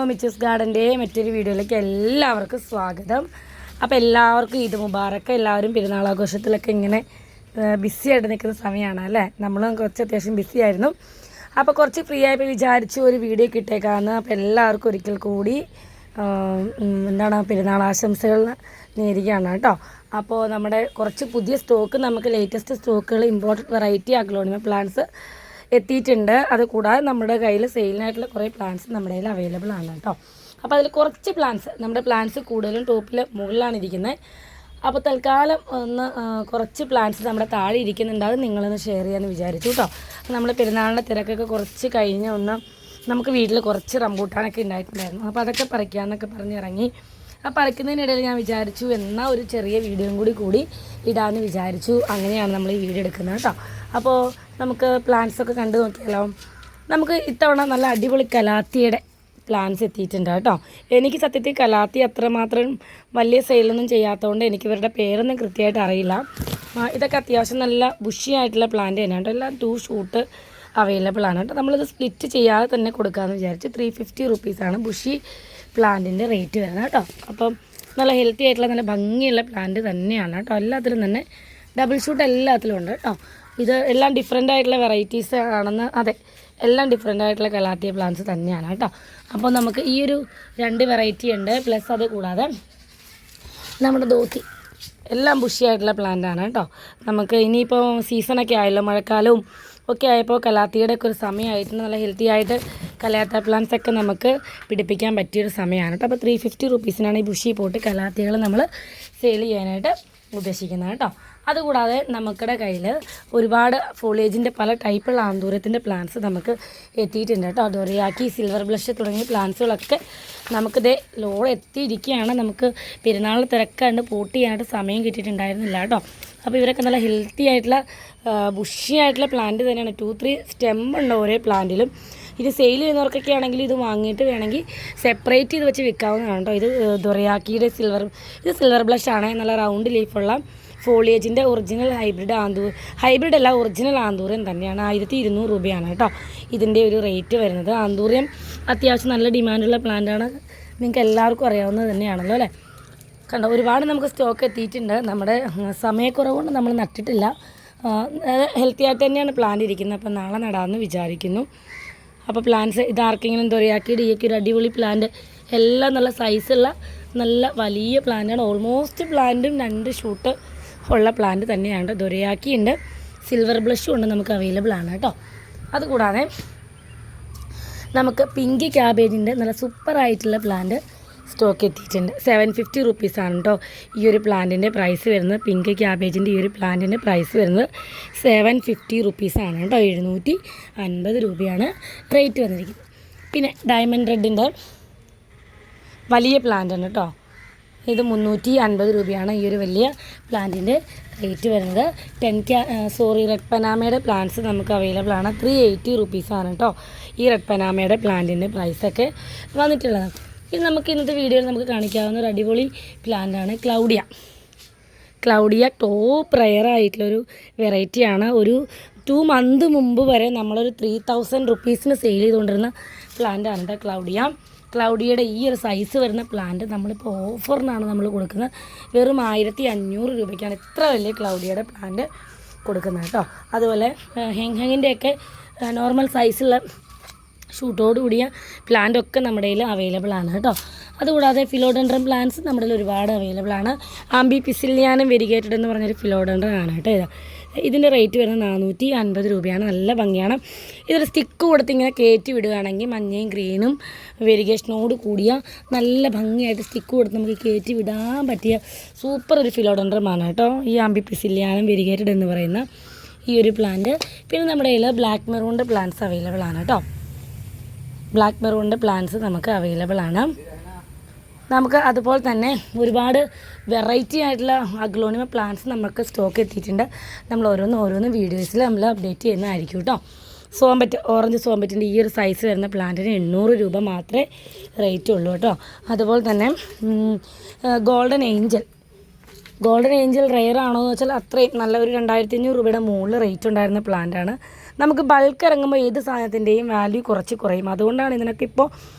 മിച്ചൂസ് ഗാർഡൻ്റെ മറ്റൊരു വീഡിയോയിലേക്ക് എല്ലാവർക്കും സ്വാഗതം. അപ്പോൾ എല്ലാവർക്കും ഈദ് മുബാറക്ക്. എല്ലാവരും പെരുന്നാളാഘോഷത്തിലൊക്കെ ഇങ്ങനെ ബിസി ആയിട്ട് നിൽക്കുന്ന സമയമാണ് അല്ലേ. നമ്മളും കുറച്ച് അത്യാവശ്യം ബിസി ആയിരുന്നു. അപ്പോൾ കുറച്ച് ഫ്രീ ആയപ്പോൾ വിചാരിച്ചു ഒരു വീഡിയോ കിട്ടേക്കാമെന്ന്. അപ്പോൾ എല്ലാവർക്കും ഒരിക്കൽ കൂടി പെരുന്നാൾ ആശംസകൾ നേരുകയാണ് കേട്ടോ. അപ്പോൾ നമ്മുടെ കുറച്ച് പുതിയ സ്റ്റോക്ക്, നമുക്ക് ലേറ്റസ്റ്റ് സ്റ്റോക്കുകൾ, ഇമ്പോർട്ടൻറ്റ് വെറൈറ്റി അഗ്ലോണിമ പ്ലാന്റ്സ് എത്തിയിട്ടുണ്ട്. അതുകൂടാതെ നമ്മുടെ കയ്യിൽ സെയിലിനായിട്ടുള്ള കുറേ പ്ലാന്റ്സ് നമ്മുടെ കയ്യിൽ അവൈലബിൾ ആണ് കേട്ടോ. അപ്പോൾ അതിൽ കുറച്ച് നമ്മുടെ പ്ലാന്റ്സ് കൂടുതലും ടോപ്പിൽ മുകളിലാണ് ഇരിക്കുന്നത്. അപ്പോൾ തൽക്കാലം കുറച്ച് പ്ലാന്റ്സ് നമ്മുടെ താഴെ ഇരിക്കുന്നുണ്ട്. അത് നിങ്ങളൊന്ന് ഷെയർ ചെയ്യാമെന്ന് വിചാരിച്ചു കേട്ടോ. നമ്മൾ പെരുന്നാളിൻ്റെ തിരക്കൊക്കെ കുറച്ച് കഴിഞ്ഞ് നമുക്ക് വീട്ടിൽ കുറച്ച് റംബൂട്ടാനൊക്കെ ഉണ്ടായിട്ടുണ്ടായിരുന്നു. അപ്പോൾ അതൊക്കെ പറിക്കാമെന്നൊക്കെ പറഞ്ഞിറങ്ങി. ആ പറിക്കുന്നതിനിടയിൽ ഞാൻ വിചാരിച്ചു എന്നാൽ ഒരു ചെറിയ വീഡിയോയും കൂടി ഇടാമെന്ന് വിചാരിച്ചു. അങ്ങനെയാണ് നമ്മൾ ഈ വീഡിയോ എടുക്കുന്നത് കേട്ടോ. അപ്പോൾ നമുക്ക് പ്ലാന്റ്സൊക്കെ കണ്ടു നോക്കിയാലോ. നമുക്ക് ഇത്തവണ നല്ല അടിപൊളി കലാത്തിയുടെ പ്ലാന്റ്സ് എത്തിയിട്ടുണ്ട് കേട്ടോ. എനിക്ക് സത്യത്തിൽ കലാത്തി അത്രമാത്രം വലിയ സെയിലൊന്നും ചെയ്യാത്തതുകൊണ്ട് എനിക്ക് ഇവരുടെ പേരൊന്നും കൃത്യമായിട്ട് അറിയില്ല. ഇതൊക്കെ അത്യാവശ്യം നല്ല ബുഷിയായിട്ടുള്ള പ്ലാന്റ് തന്നെയാണ് കേട്ടോ. എല്ലാം 2 ഷൂട്ട് അവൈലബിൾ ആണ് കേട്ടോ. നമ്മളിത് സ്പ്ലിറ്റ് ചെയ്യാതെ തന്നെ കൊടുക്കാമെന്ന് വിചാരിച്ചു. 350 റുപ്പീസാണ് ബുഷി പ്ലാന്റിൻ്റെ റേറ്റ് വരുന്നത് കേട്ടോ. അപ്പം നല്ല ഹെൽത്തി ആയിട്ടുള്ള നല്ല ഭംഗിയുള്ള പ്ലാന്റ് തന്നെയാണ് കേട്ടോ. എല്ലാത്തിലും തന്നെ ഡബിൾ ഷൂട്ട് എല്ലാത്തിലും ഉണ്ട് കേട്ടോ. ഇത് എല്ലാം ഡിഫറെൻ്റ് ആയിട്ടുള്ള വെറൈറ്റീസ് ആണെന്ന്, അതെ, എല്ലാം ഡിഫറെൻ്റ് ആയിട്ടുള്ള കലാത്തിയ പ്ലാന്റ്സ് തന്നെയാണ് കേട്ടോ. അപ്പോൾ നമുക്ക് ഈ ഒരു 2 വെറൈറ്റി ഉണ്ട്. പ്ലസ് അത് കൂടാതെ നമ്മുടെ ദോത്തി എല്ലാം ബുഷിയായിട്ടുള്ള പ്ലാന്റാണ് കേട്ടോ. നമുക്ക് ഇനിയിപ്പോൾ സീസണൊക്കെ ആയല്ലോ, മഴക്കാലവും ഒക്കെ ആയപ്പോൾ കലാത്തിയുടെ ഒക്കെ ഒരു സമയമായിട്ട് നല്ല ഹെൽത്തി ആയിട്ട് കലാത്ത പ്ലാന്റ്സ് ഒക്കെ നമുക്ക് പിടിപ്പിക്കാൻ പറ്റിയൊരു സമയമാണ് കേട്ടോ. അപ്പോൾ 350 റുപ്പീസിനാണ് ഈ ബുഷി പോട്ട് കലാത്തികൾ നമ്മൾ സെയിൽ ചെയ്യാനായിട്ട് ഉദ്ദേശിക്കുന്നത് കേട്ടോ. അതുകൂടാതെ നമുക്കിടെ കയ്യിൽ ഒരുപാട് ഫോളിയേജിൻ്റെ പല ടൈപ്പുള്ള ആന്തൂരത്തിൻ്റെ പ്ലാന്റ്സ് നമുക്ക് എത്തിയിട്ടുണ്ട് കേട്ടോ. ഡൊറിയാക്കി, സിൽവർ ബ്ലഷ് തുടങ്ങിയ പ്ലാന്റ്സുകളൊക്കെ നമുക്കിതേ ലോഡ് എത്തിയിരിക്കുകയാണ്. നമുക്ക് പെരുന്നാൾ തിരക്കാണ്ട് പോട്ട് ചെയ്യാനായിട്ട് സമയം കിട്ടിയിട്ടുണ്ടായിരുന്നില്ല കേട്ടോ. അപ്പോൾ ഇവരൊക്കെ നല്ല ഹെൽത്തി ആയിട്ടുള്ള ബുഷിയായിട്ടുള്ള പ്ലാന്റ് തന്നെയാണ്. 2-3 സ്റ്റെം ഉണ്ട് ഓരോ പ്ലാന്റിലും. ഇത് സെയിൽ ചെയ്യുന്നവർക്കൊക്കെ ആണെങ്കിൽ ഇത് വാങ്ങിയിട്ട് വേണമെങ്കിൽ സെപ്പറേറ്റ് ചെയ്ത് വെച്ച് വിൽക്കാവുന്നതാണ് കേട്ടോ. ഇത് ഡൊറിയാക്കിയുടെ സിൽവർ ബ്ലഷ് ആണ്. നല്ല റൗണ്ട് ലീഫുള്ള ഫോളിയേജിൻ്റെ ഒറിജിനൽ ഹൈബ്രിഡ് അല്ല, ഒറിജിനൽ ആന്തൂര്യം തന്നെയാണ്. 1200 രൂപയാണ് കേട്ടോ ഇതിൻ്റെ ഒരു റേറ്റ് വരുന്നത്. ആന്തൂര്യം അത്യാവശ്യം നല്ല ഡിമാൻഡുള്ള പ്ലാന്റാണ്, നിങ്ങൾക്ക് എല്ലാവർക്കും അറിയാവുന്നത് തന്നെയാണല്ലോ അല്ലേ. കണ്ടോ, ഒരുപാട് നമുക്ക് സ്റ്റോക്ക് എത്തിയിട്ടുണ്ട്. നമ്മുടെ സമയക്കുറവ് കൊണ്ട് നമ്മൾ നട്ടിട്ടില്ല. ഹെൽത്തി ആയിട്ട് തന്നെയാണ് പ്ലാന്റ് ഇരിക്കുന്നത്. അപ്പോൾ നാളെ നടാമെന്ന് വിചാരിക്കുന്നു. അപ്പോൾ പ്ലാന്റ്സ് ഇതാർക്കെങ്കിലും ഡൊറിയാക്കിയുടെ ഈ ഒരു അടിപൊളി പ്ലാന്റ് എല്ലാം നല്ല സൈസുള്ള നല്ല വലിയ പ്ലാന്റാണ്. ഓൾമോസ്റ്റ് പ്ലാന്റും 2 ഷൂട്ട് ഉള്ള പ്ലാന്റ് തന്നെയാണ്. ഡൊറിയാക്കി ഉണ്ട്, സിൽവർ ബ്ലഷും ഉണ്ട്, നമുക്ക് അവൈലബിൾ ആണ് കേട്ടോ. അതുകൂടാതെ നമുക്ക് പിങ്ക് ക്യാബേജിൻ്റെ നല്ല സൂപ്പറായിട്ടുള്ള പ്ലാന്റ് സ്റ്റോക്ക് എത്തിയിട്ടുണ്ട്. 750 റുപ്പീസാണ് കേട്ടോ ഈ ഒരു പ്ലാന്റിൻ്റെ പ്രൈസ് വരുന്നത്. പിങ്ക് ക്യാബേജിൻ്റെ ഈ ഒരു പ്ലാന്റിൻ്റെ പ്രൈസ് വരുന്നത് 750 റുപ്പീസാണ് കേട്ടോ. 750 രൂപയാണ് റേറ്റ് വന്നിരിക്കുന്നത്. പിന്നെ ഡയമണ്ട് റെഡിൻ്റെ വലിയ പ്ലാന്റാണ് കേട്ടോ. ഇത് 350 രൂപയാണ് ഈ ഒരു വലിയ പ്ലാന്റിൻ്റെ റേറ്റ് വരുന്നത്. റെഡ് പനാമയുടെ പ്ലാന്റ്സ് നമുക്ക് അവൈലബിൾ ആണ്. 380 റുപ്പീസാണ് കേട്ടോ ഈ റെഡ് പനാമയുടെ പ്ലാന്റിൻ്റെ പ്രൈസൊക്കെ വന്നിട്ടുള്ളത്. ഇത് നമുക്ക് ഇന്നത്തെ വീഡിയോയിൽ നമുക്ക് കാണിക്കാവുന്ന ഒരു അടിപൊളി പ്ലാന്റാണ് ക്ലൗഡിയ. ടോപ്പ് റെയർ ആയിട്ടുള്ളൊരു വെറൈറ്റിയാണ്. ഒരു 2 മന്ത് മുമ്പ് വരെ നമ്മളൊരു 3000 റുപ്പീസിന് സെയിൽ ചെയ്തുകൊണ്ടിരുന്ന പ്ലാന്റാണ് കേട്ടോ ക്ലൗഡിയയുടെ ഈ ഒരു സൈസ് വരുന്ന പ്ലാന്റ് നമ്മളിപ്പോൾ ഓഫറിനാണ് നമ്മൾ കൊടുക്കുന്നത്. വെറും 1500 രൂപയ്ക്കാണ് ഇത്ര വലിയ ക്ലൗഡിയയുടെ പ്ലാന്റ് കൊടുക്കുന്നത് കേട്ടോ. അതുപോലെ ഹെങ്ങിൻ്റെയൊക്കെ നോർമൽ സൈസുള്ള ഷൂട്ടോട് കൂടിയ പ്ലാന്റൊക്കെ നമ്മുടെ കയ്യിൽ അവൈലബിൾ ആണ് കേട്ടോ. അതുകൂടാതെ ഫിലോഡൻഡ്രൻ പ്ലാന്റ്സ് നമ്മുടെ കയ്യിൽ ഒരുപാട് അവൈലബിൾ ആണ്. ആംബി പിസിലിയാനും വെരിഗേറ്റഡ് എന്ന് പറഞ്ഞൊരു ഫിലോഡൻഡ്രൻ ആണ് കേട്ടോ. ഇതിൻ്റെ റേറ്റ് വരുന്നത് 450 രൂപയാണ്. നല്ല ഭംഗിയാണ്. ഇതൊരു സ്റ്റിക്ക് കൊടുത്ത് ഇങ്ങനെ കയറ്റി വിടുകയാണെങ്കിൽ മഞ്ഞയും ഗ്രീനും വെരിഗേഷനോട് കൂടിയ നല്ല ഭംഗിയായിട്ട് സ്റ്റിക്ക് കൊടുത്ത് നമുക്ക് കയറ്റി വിടാൻ പറ്റിയ സൂപ്പർ ഒരു ഫിലോഡൻഡ്രമാണ് കേട്ടോ ഈ ആംബി പിസിലിയാനും വെരിഗേറ്റഡ് എന്ന് പറയുന്ന ഈ ഒരു പ്ലാന്റ്. പിന്നെ നമ്മുടെ കയ്യിൽ ബ്ലാക്ക് മെറൂണിൻ്റെ പ്ലാന്റ്സ് അവൈലബിൾ ആണ് കേട്ടോ. ബ്ലാക്ക് മെറൂണിൻ്റെ പ്ലാന്റ്സ് നമുക്ക് അവൈലബിൾ ആണ്. നമുക്ക് അതുപോലെ തന്നെ ഒരുപാട് വെറൈറ്റി ആയിട്ടുള്ള അഗ്ലോണിമ പ്ലാന്റ്സ് നമുക്ക് സ്റ്റോക്ക് എത്തിയിട്ടുണ്ട്. നമ്മൾ ഓരോന്ന് വീഡിയോസിൽ നമ്മൾ അപ്ഡേറ്റ് ചെയ്യുന്നതായിരിക്കും കേട്ടോ. ഓറഞ്ച് സോംബറ്റിൻ്റെ ഈ ഒരു സൈസ് വരുന്ന പ്ലാന്റിന് 800 രൂപ മാത്രമേ റേറ്റ് ഉള്ളൂ കേട്ടോ. അതുപോലെ തന്നെ ഗോൾഡൻ ഏഞ്ചൽ റെയർ ആണോ എന്ന് വെച്ചാൽ അത്രയും നല്ല ഒരു 2500 രൂപയുടെ മുകളിൽ റേറ്റ് ഉണ്ടായിരുന്ന പ്ലാന്റാണ്. നമുക്ക് ബൾക്ക് ഇറങ്ങുമ്പോൾ ഏത് സാധനത്തിൻ്റെയും വാല്യൂ കുറച്ച് കുറയും. അതുകൊണ്ടാണ് ഇതിനൊക്കെ ഇപ്പോൾ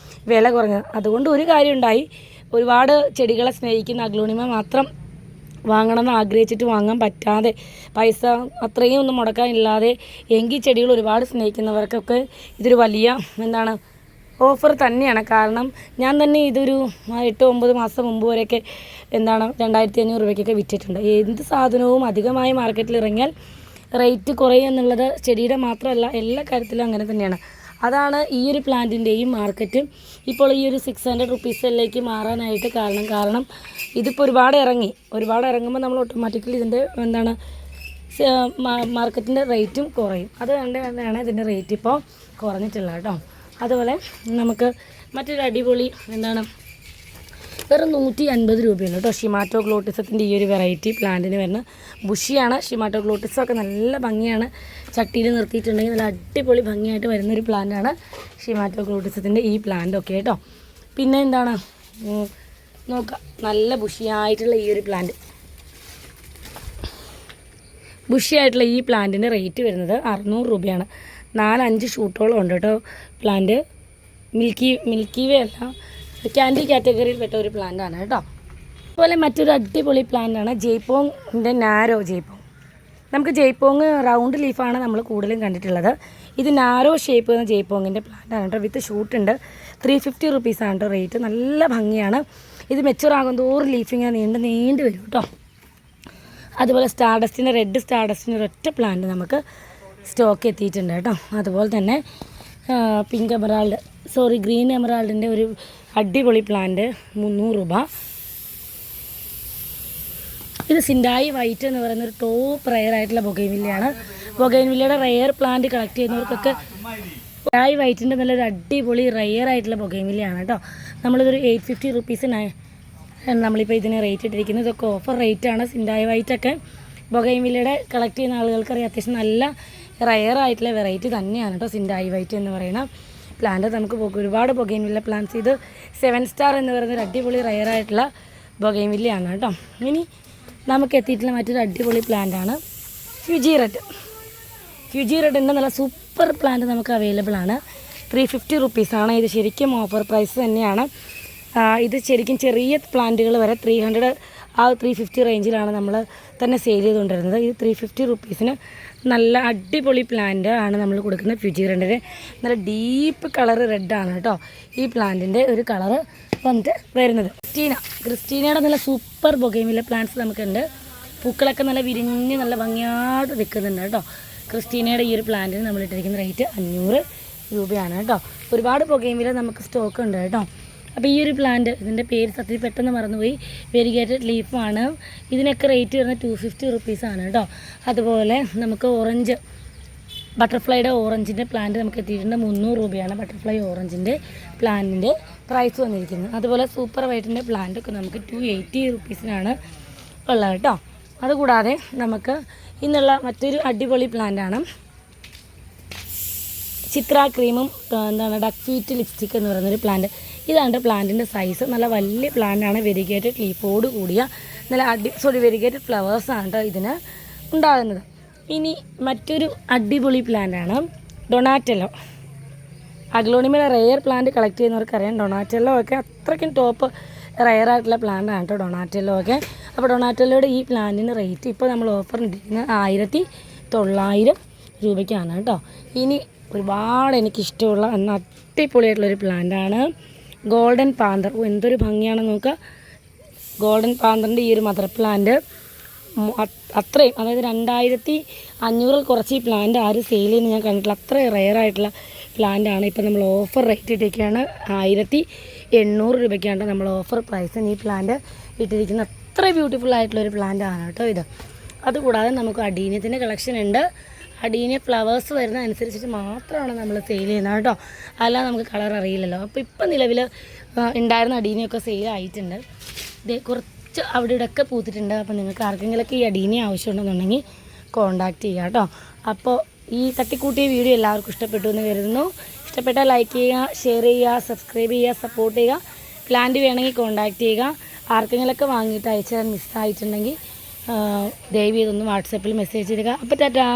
വില കുറഞ്ഞത്. അതുകൊണ്ട് ഒരു കാര്യം ഉണ്ടായി, ഒരുപാട് ചെടികളെ സ്നേഹിക്കുന്ന അഗ്ലോണിമ മാത്രം വാങ്ങണമെന്ന് ആഗ്രഹിച്ചിട്ട് വാങ്ങാൻ പറ്റാതെ, പൈസ അത്രയും ഒന്നും മുടക്കാനില്ലാതെ എങ്കിൽ ചെടികൾ ഒരുപാട് സ്നേഹിക്കുന്നവർക്കൊക്കെ ഇതൊരു വലിയ ഓഫർ തന്നെയാണ്. കാരണം ഞാൻ തന്നെ ഇതൊരു 8-9 മാസം മുമ്പ് വരെയൊക്കെ 2500 രൂപയ്ക്കൊക്കെ വിറ്റിട്ടുണ്ട്. എന്ത് സാധനവും അധികമായി മാർക്കറ്റിൽ ഇറങ്ങിയാൽ റേറ്റ് കുറയും എന്നുള്ളത് ചെടിയുടെ മാത്രമല്ല, എല്ലാ കാര്യത്തിലും അങ്ങനെ തന്നെയാണ്. അതാണ് ഈ ഒരു പ്ലാന്റിൻ്റെയും മാർക്കറ്റ് ഇപ്പോൾ ഈ ഒരു 600 റുപ്പീസിലേക്ക് മാറാനായിട്ട് കാരണം ഇതിപ്പോൾ ഒരുപാട് ഇറങ്ങുമ്പോൾ നമ്മൾ ഓട്ടോമാറ്റിക്കലി ഇതിൻ്റെ മാർക്കറ്റിൻ്റെ റേറ്റും കുറയും. അത് കണ്ടാണ് ഇതിൻ്റെ റേറ്റ് ഇപ്പോൾ കുറഞ്ഞിട്ടുള്ളത് കേട്ടോ. അതുപോലെ നമുക്ക് മറ്റൊരു അടിപൊളി വെറും 150 രൂപയാണ് കേട്ടോ ഷിമാറ്റോഗ്ലോട്ടിസത്തിൻ്റെ ഈ ഒരു വെറൈറ്റി പ്ലാന്റിന് വരുന്ന ബുഷിയാണ്. ഷിമാറ്റോഗ്ലോട്ടിസൊക്കെ നല്ല ഭംഗിയാണ്, ചട്ടിയിൽ നിർത്തിയിട്ടുണ്ടെങ്കിൽ നല്ല അടിപൊളി ഭംഗിയായിട്ട് വരുന്നൊരു പ്ലാന്റാണ് ഷിമാറ്റോഗ്ലോട്ടിസത്തിൻ്റെ ഈ പ്ലാന്റ് ഒക്കെ കേട്ടോ. പിന്നെ നോക്കാം, നല്ല ബുഷിയായിട്ടുള്ള ഈ ഒരു പ്ലാന്റ്, ബുഷിയായിട്ടുള്ള ഈ പ്ലാന്റിൻ്റെ റേറ്റ് വരുന്നത് 600 രൂപയാണ്. 4-5 ഷൂട്ടോളം ഉണ്ട് കേട്ടോ പ്ലാന്റ്. മിൽക്കി വേ അല്ല, ക്യാൻഡി കാറ്റഗറിയിൽപ്പെട്ട ഒരു പ്ലാന്റാണ് കേട്ടോ. അതുപോലെ മറ്റൊരു അടിപൊളി പ്ലാന്റാണ് ജയ്പോങ്ങിൻ്റെ നാരോ ജയ്പോങ്. നമുക്ക് ജയ്പോങ് റൗണ്ട് ലീഫാണ് നമ്മൾ കൂടുതലും കണ്ടിട്ടുള്ളത്. ഇത് നാരോ ഷേപ്പ് എന്ന ജയ്പോങ്ങിൻ്റെ പ്ലാന്റാണ് കേട്ടോ. വിത്ത് ഷൂട്ടുണ്ട്. 350 റുപ്പീസാണ് കേട്ടോ റേറ്റ്. നല്ല ഭംഗിയാണ്. ഇത് മെച്ചുവർ ആകും തോറും ലീഫിങ്ങനെ നീണ്ട് വരും കേട്ടോ. അതുപോലെ റെഡ് സ്റ്റാർഡസ്റ്റിൻ്റെ ഒരൊറ്റ പ്ലാന്റ് നമുക്ക് സ്റ്റോക്ക് എത്തിയിട്ടുണ്ട് കേട്ടോ. അതുപോലെ തന്നെ ഗ്രീൻ എമറാൾഡിൻ്റെ ഒരു അടിപൊളി പ്ലാന്റ് 300 രൂപ. ഇത് സിൻഡായി വൈറ്റ് എന്ന് പറയുന്ന ഒരു ടോപ്പ് റെയർ ആയിട്ടുള്ള ബൊഗൈൻവില്ലയാണ്. ബൊഗൈൻവില്ലയുടെ റെയർ പ്ലാന്റ് കളക്ട് ചെയ്യുന്നവർക്കൊക്കെ സിൻഡായി വൈറ്റിൻ്റെ നല്ലൊരു അടിപൊളി റെയർ ആയിട്ടുള്ള ബൊഗൈൻവില്ലയാണ് കേട്ടോ. നമ്മളിതൊരു 850 റുപ്പീസിനായി നമ്മളിപ്പോൾ ഇതിന് റേറ്റ് ഇട്ടിരിക്കുന്നത്. ഇതൊക്കെ ഓഫർ റേറ്റാണ്. സിൻഡായി വൈറ്റൊക്കെ ബൊഗൈൻവില്ലയുടെ കളക്ട് ചെയ്യുന്ന ആളുകൾക്കറിയാം, അത്യാവശ്യം നല്ല റെയർ ആയിട്ടുള്ള വെറൈറ്റി തന്നെയാണ് കേട്ടോ സിൻഡായി വൈറ്റ് എന്ന് പറയുന്ന പ്ലാന്റ്. നമുക്ക് ഒരുപാട് ബൊഗൈൻവില്ല പ്ലാന്റ്സ്. ഇത് 7 സ്റ്റാർ എന്ന് പറയുന്നൊരു അടിപൊളി റെയർ ആയിട്ടുള്ള ബൊഗൈൻവില്ലയാണ് കേട്ടോ. ഇനി നമുക്ക് എത്തിയിട്ടുള്ള മറ്റൊരു അടിപൊളി പ്ലാന്റാണ് ഫ്യൂജി റെഡിൻ്റെ നല്ല സൂപ്പർ പ്ലാന്റ് നമുക്ക് അവൈലബിൾ ആണ്. 350 റുപ്പീസാണ്. ഇത് ശരിക്കും ഓഫർ പ്രൈസ് തന്നെയാണ്. ഇത് ശരിക്കും ചെറിയ പ്ലാന്റുകൾ വരെ 350 റേഞ്ചിലാണ് നമ്മൾ തന്നെ സെയിൽ ചെയ്തുകൊണ്ടിരുന്നത്. ഇത് 350 റുപ്പീസിന് നല്ല അടിപൊളി പ്ലാന്റ് ആണ് നമ്മൾ കൊടുക്കുന്നത്. ഫ്യൂജി റെഡിൻ്റെ നല്ല ഡീപ്പ് കളർ റെഡാണ് കേട്ടോ ഈ പ്ലാന്റിൻ്റെ ഒരു കളറ് വന്നിട്ട് വരുന്നത്. ക്രിസ്റ്റീനയുടെ നല്ല സൂപ്പർ ബൊഗൈൻവില്ല പ്ലാന്റ്സ് നമുക്കുണ്ട്. പൂക്കളൊക്കെ നല്ല വിരിഞ്ഞ് നല്ല ഭംഗിയായിട്ട് നിൽക്കുന്നുണ്ട് കേട്ടോ. ക്രിസ്റ്റീനയുടെ ഈ ഒരു പ്ലാന്റിന് നമ്മൾ ഇട്ടിരിക്കുന്ന റേറ്റ് 500 രൂപയാണ് കേട്ടോ. ഒരുപാട് ബൊഗൈൻവില്ല നമുക്ക് സ്റ്റോക്ക് ഉണ്ട് കേട്ടോ. അപ്പോൾ ഈ ഒരു പ്ലാന്റ്, ഇതിൻ്റെ പേര് സത്യത്തിൽ പെട്ടെന്ന് മറന്നുപോയി, വെരിഗേറ്റഡ് ലീഫാണ്. ഇതിനൊക്കെ റേറ്റ് വരുന്നത് 250 റുപ്പീസാണ് കേട്ടോ. അതുപോലെ നമുക്ക് ബട്ടർഫ്ലൈയുടെ ഓറഞ്ചിൻ്റെ പ്ലാന്റ് നമുക്ക് എത്തിയിട്ടുണ്ട്. 300 രൂപയാണ് ബട്ടർഫ്ലൈ ഓറഞ്ചിൻ്റെ പ്ലാന്റിൻ്റെ പ്രൈസ് വന്നിരിക്കുന്നത്. അതുപോലെ സൂപ്പർ വൈറ്റിൻ്റെ പ്ലാന്റൊക്കെ നമുക്ക് 280 റുപ്പീസിനാണ് ഉള്ളത് കേട്ടോ. അതുകൂടാതെ നമുക്ക് ഇന്നുള്ള മറ്റൊരു അടിപൊളി പ്ലാന്റാണ് ചിത്ര ക്രീമും ഡക്ക് ഫീറ്റ് ലിപ്സ്റ്റിക് എന്ന് പറയുന്നൊരു പ്ലാന്റ്. ഇതാണ് പ്ലാന്റിൻ്റെ സൈസ്. നല്ല വലിയ പ്ലാന്റാണ്. വെരിഗേറ്റഡ് ലീഫോട് കൂടിയ വെരിഗേറ്റഡ് ഫ്ലവേഴ്സാണ് കേട്ടോ ഇതിന് ഉണ്ടാകുന്നത്. ഇനി മറ്റൊരു അടിപൊളി പ്ലാന്റാണ് ഡൊണാറ്റെല്ലോ. അഗ്ലോണിമയുടെ റെയർ പ്ലാന്റ് കളക്ട് ചെയ്യുന്നവർക്കറിയാം. ഡൊണാറ്റെല്ലോ ഒക്കെ അത്രയ്ക്കും ടോപ്പ് റെയർ ആയിട്ടുള്ള പ്ലാന്റാണ് കേട്ടോ ഡൊണാറ്റെല്ലോ ഒക്കെ. അപ്പോൾ ഡൊണാറ്റെല്ലോയുടെ ഈ പ്ലാന്റിന് റേറ്റ് ഇപ്പോൾ നമ്മൾ ഓഫർ ഇട്ടിരിക്കുന്നത് 1900 രൂപയ്ക്കാണ് കേട്ടോ. ഇനി ഒരുപാട് എനിക്കിഷ്ടമുള്ള അടിപൊളിയായിട്ടുള്ളൊരു പ്ലാന്റാണ് ഗോൾഡൻ പാന്തർ. എന്തൊരു ഭംഗിയാണെന്ന് നോക്കുക. ഗോൾഡൻ പാന്തറിൻ്റെ ഈ ഒരു മദർ പ്ലാന്റ് അത്രയും, അതായത് 2500 കുറച്ച് ഈ പ്ലാന്റ് ആരും സെയിൽ ചെയ്യുന്ന ഞാൻ കണ്ടിട്ടില്ല. അത്രയും റെയർ ആയിട്ടുള്ള പ്ലാന്റാണ്. ഇപ്പോൾ നമ്മൾ ഓഫർ റേറ്റ് ഇട്ടിരിക്കുകയാണ് 1800 രൂപയ്ക്കാണ് നമ്മൾ ഓഫർ പ്രൈസിന് ഈ പ്ലാന്റ് ഇട്ടിരിക്കുന്നത്. അത്ര ബ്യൂട്ടിഫുൾ ആയിട്ടുള്ളൊരു പ്ലാന്റാണ് കേട്ടോ ഇത്. അതുകൂടാതെ നമുക്ക് അഡീനിയത്തിൻ്റെ കളക്ഷൻ ഉണ്ട്. അടീനിയ ഫ്ലവേഴ്സ് വരുന്ന അനുസരിച്ചിട്ട് മാത്രമാണ് നമ്മൾ സെയിൽ ചെയ്യുന്നത് കേട്ടോ. അല്ലാതെ നമുക്ക് കളർ അറിയില്ലല്ലോ. അപ്പോൾ ഇപ്പം നിലവിൽ ഉണ്ടായിരുന്ന അടീനിയൊക്കെ സെയിൽ ആയിട്ടുണ്ട്. ഇത് കുറച്ച് അവിടെ ഇവിടെയൊക്കെ പൂത്തിട്ടുണ്ട്. അപ്പോൾ നിങ്ങൾക്ക് ആർക്കെങ്കിലുമൊക്കെ ഈ അടീനി ആവശ്യമുണ്ടെന്നുണ്ടെങ്കിൽ കോൺടാക്റ്റ് ചെയ്യുക കേട്ടോ. അപ്പോൾ ഈ തട്ടിക്കൂട്ടിയ വീഡിയോ എല്ലാവർക്കും ഇഷ്ടപ്പെട്ടു എന്ന് കരുതുന്നു. ഇഷ്ടപ്പെട്ടാൽ ലൈക്ക് ചെയ്യുക, ഷെയർ ചെയ്യുക, സബ്സ്ക്രൈബ് ചെയ്യുക, സപ്പോർട്ട് ചെയ്യുക. പ്ലാന്റ് വേണമെങ്കിൽ കോൺടാക്റ്റ് ചെയ്യുക. ആർക്കെങ്കിലുമൊക്കെ വാങ്ങിയിട്ട് അയച്ചു തരാൻ മിസ്സായിട്ടുണ്ടെങ്കിൽ ദയവ് ചെയ്തൊന്ന് വാട്സാപ്പിൽ മെസ്സേജ് ചെയ്യുക. അപ്പോൾ ടാറ്റാ.